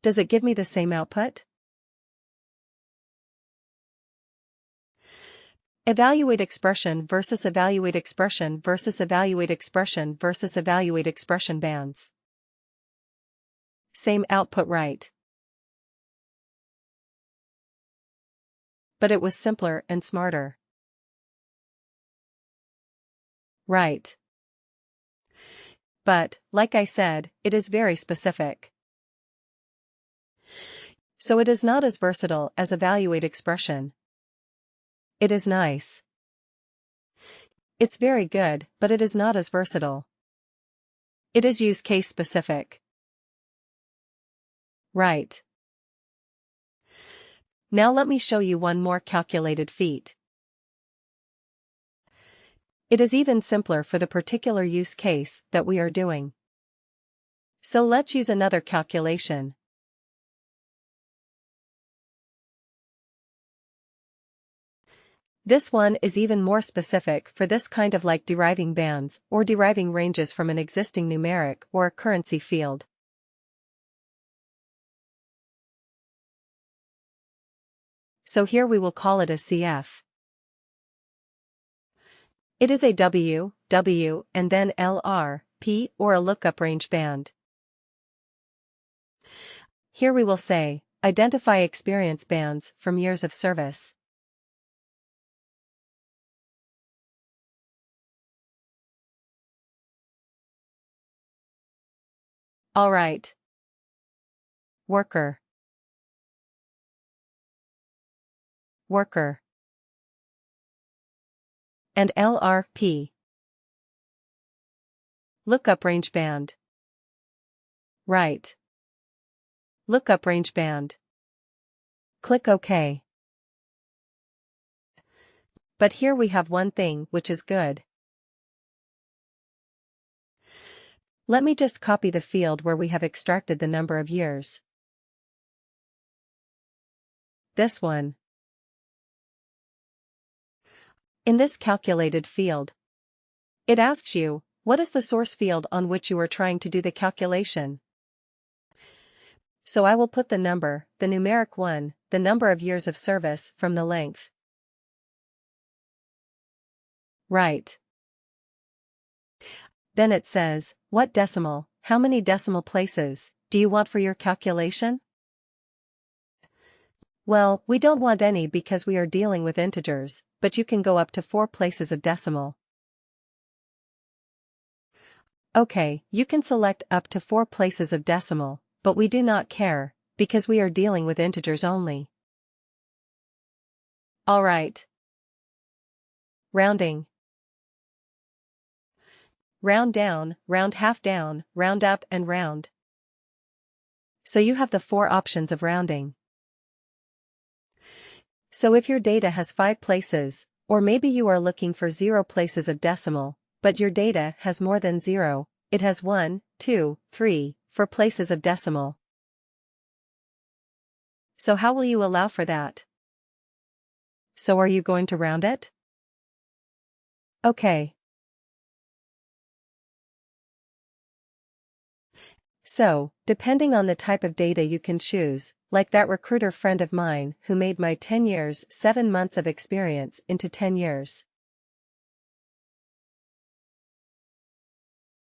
Does it give me the same output? Evaluate expression versus evaluate expression versus evaluate expression versus evaluate expression bands. Same output, right? But it was simpler and smarter. Right. But, like I said, it is very specific. So it is not as versatile as evaluate expression. It is nice. It's very good, but it is not as versatile. It is use case specific. Right. Now let me show you one more calculated feat. It is even simpler for the particular use case that we are doing. So let's use another calculation. This one is even more specific for this kind of like deriving bands or deriving ranges from an existing numeric or a currency field. So here we will call it a CF. It is a W, W, and then LR, P, or a lookup range band. Here we will say, identify experience bands from years of service. Alright. Worker. Worker. And LRP. Lookup range band. Right. Lookup range band. Click OK. But here we have one thing which is good. Let me just copy the field where we have extracted the number of years. This one. In this calculated field, it asks you, what is the source field on which you are trying to do the calculation? So I will put the number, the numeric one, the number of years of service from the length. Right. Then it says, what decimal, how many decimal places, do you want for your calculation? Well, we don't want any because we are dealing with integers, but you can go up to 4 places of decimal. Okay, you can select up to 4 places of decimal, but we do not care, because we are dealing with integers only. Alright. Rounding. Round down, round half down, round up and round. So you have the 4 options of rounding. So if your data has 5 places, or maybe you are looking for 0 places of decimal, but your data has more than 0, it has 1, 2, 3, 4 places of decimal. So how will you allow for that? So are you going to round it? Okay. So, depending on the type of data you can choose, like that recruiter friend of mine who made my 10 years, 7 months of experience into 10 years.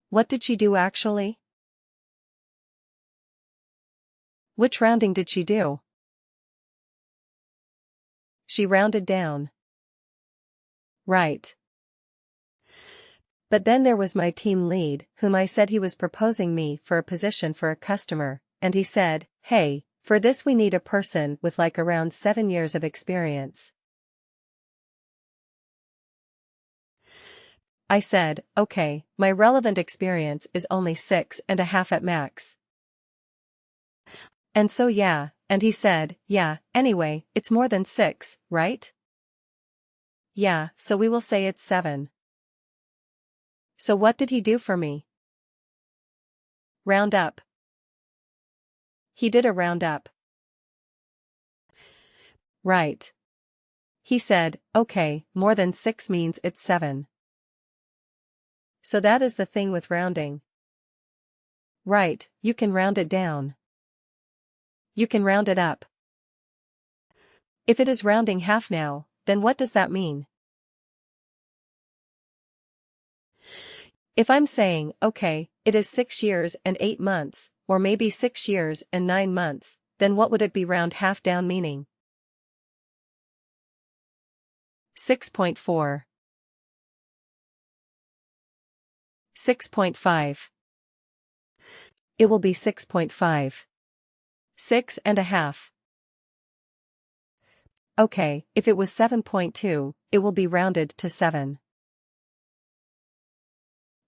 What did she do actually? Which rounding did she do? She rounded down. Right. But then there was my team lead, whom I said he was proposing me for a position for a customer, and he said, hey, for this we need a person with like around 7 years of experience. I said, okay, my relevant experience is only 6.5 at max. And so yeah, and he said, yeah, anyway, it's more than 6, right? Yeah, so we will say it's 7. So what did he do for me? Round up. He did a round up. Right. He said, okay, more than 6 means it's 7. So that is the thing with rounding. Right, you can round it down. you can round it up. If it is rounding half now, then what does that mean? If I'm saying, okay, it is 6 years and 8 months, or maybe 6 years and 9 months, then what would it be round half down meaning? 6.4. 6.5. It will be 6.5. 6.5. Okay, if it was 7.2, it will be rounded to 7.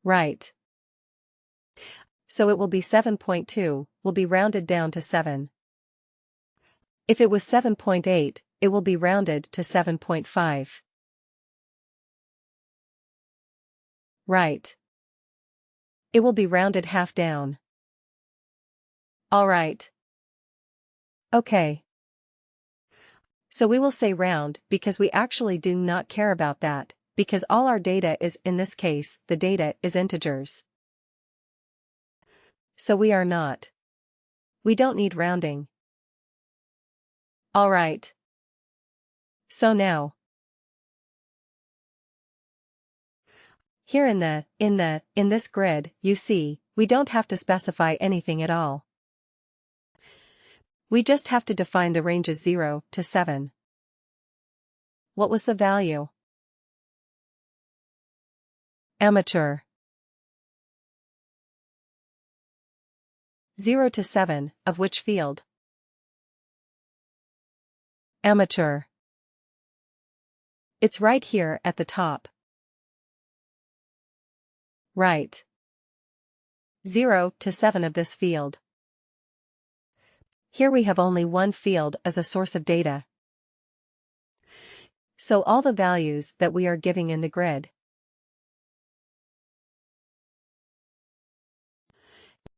Right. So it will be 7.2, will be rounded down to 7. If it was 7.8, it will be rounded to 7.5. Right. It will be rounded half down. Alright. Okay. So we will say round because we actually do not care about that, because all our data is, in this case, the data is integers. So we are not. We don't need rounding. Alright. So now. Here in this grid, you see, we don't have to specify anything at all. We just have to define the ranges 0 to 7. What was the value? Amateur. 0 to 7, of which field? Amateur. It's right here at the top. Right. 0 to 7 of this field. Here we have only one field as a source of data. So all the values that we are giving in the grid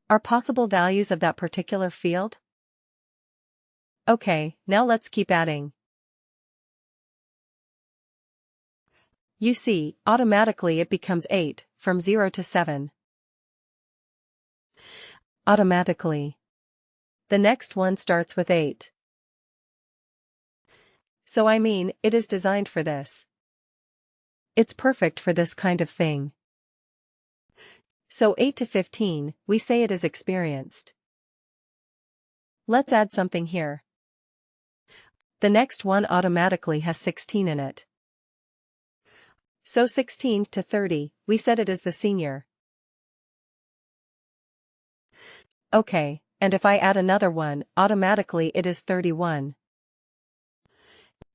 are possible values of that particular field? Okay, now let's keep adding. You see, automatically it becomes 8, from 0 to 7. Automatically. The next one starts with 8. So I mean, it is designed for this. It's perfect for this kind of thing. So 8 to 15, we say it is experienced. Let's add something here. The next one automatically has 16 in it. So 16 to 30, we said it is the senior. Okay, and if I add another one, automatically it is 31.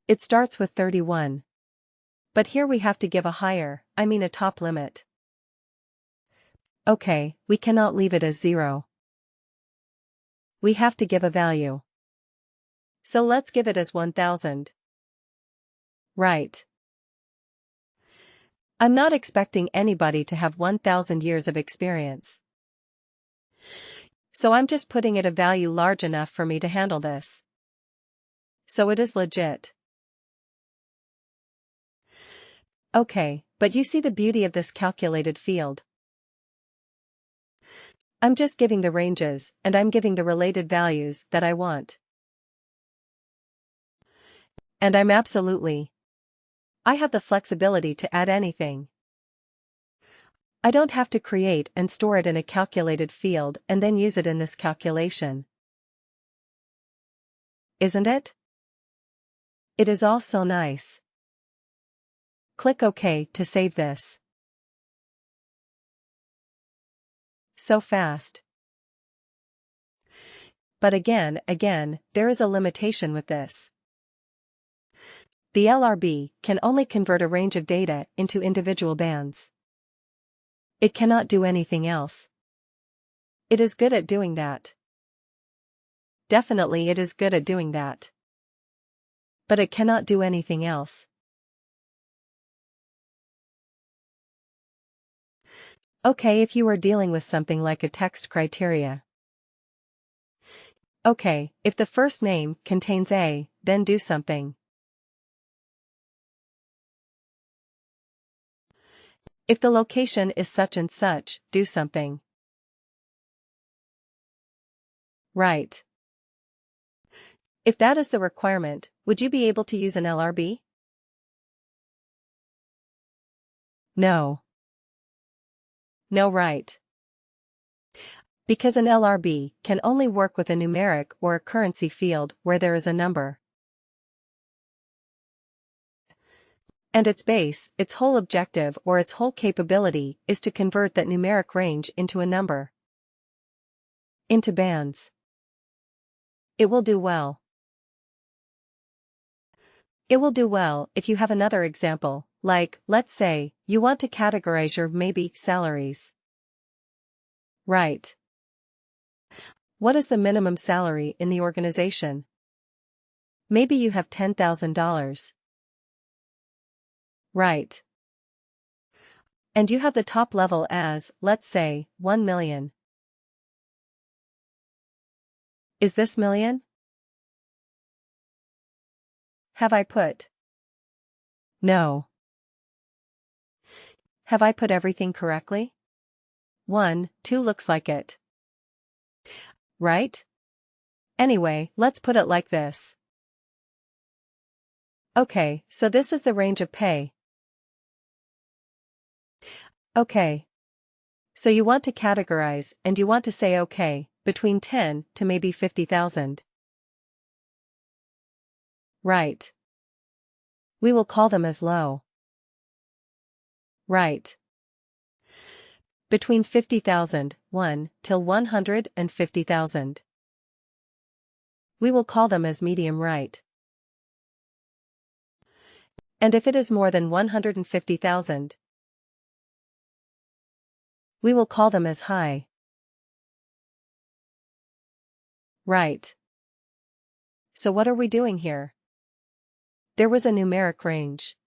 It starts with 31. But here we have to give a higher, a top limit. Okay, we cannot leave it as 0. We have to give a value. So let's give it as 1000. Right. I'm not expecting anybody to have 1000 years of experience. So I'm just putting it a value large enough for me to handle this. So it is legit. Okay, but you see the beauty of this calculated field. I'm just giving the ranges, and I'm giving the related values that I want. And I have the flexibility to add anything. I don't have to create and store it in a calculated field and then use it in this calculation. Isn't it? It is all so nice. Click OK to save this. So fast. But again, there is a limitation with this. The LRB can only convert a range of data into individual bands. It cannot do anything else. It is good at doing that. Definitely it is good at doing that. But it cannot do anything else. Okay, if you are dealing with something like a text criteria. Okay, if the first name contains A, then do something. If the location is such and such, do something. Right. If that is the requirement, would you be able to use an LRB? No. No, right. Because an LRB can only work with a numeric or a currency field where there is a number. And its base, its whole objective or its whole capability is to convert that numeric range into a number. Into bands. It will do well. It will do well if you have another example, like, let's say, you want to categorize your maybe salaries. Right. What is the minimum salary in the organization? Maybe you have $10,000. Right. And you have the top level as, let's say, 1 million. Is this million? Have I put? No. Have I put everything correctly? 1, 2 looks like it. Right? Anyway, let's put it like this. Okay, so this is the range of pay. Okay. So you want to categorize and you want to say okay, between 10 to maybe 50,000. Right. We will call them as low. Right. Between 50,000, 1, till 150,000. We will call them as medium right. And if it is more than 150,000, we will call them as high. Right. So what are we doing here? There was a numeric range.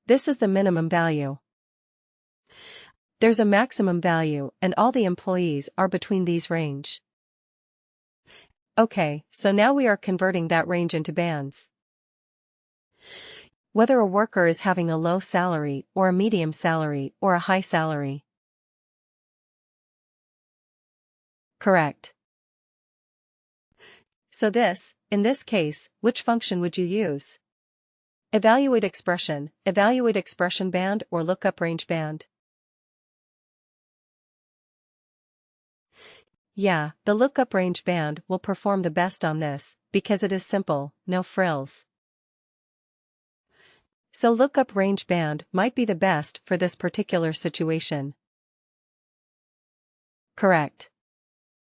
This is the minimum value. There's a maximum value and all the employees are between these range. Okay, so now we are converting that range into bands. Whether a worker is having a low salary or a medium salary or a high salary. Correct. So in this case, which function would you use? Evaluate expression band or lookup range band? Yeah, the lookup range band will perform the best on this, because it is simple, no frills. So lookup range band might be the best for this particular situation. Correct.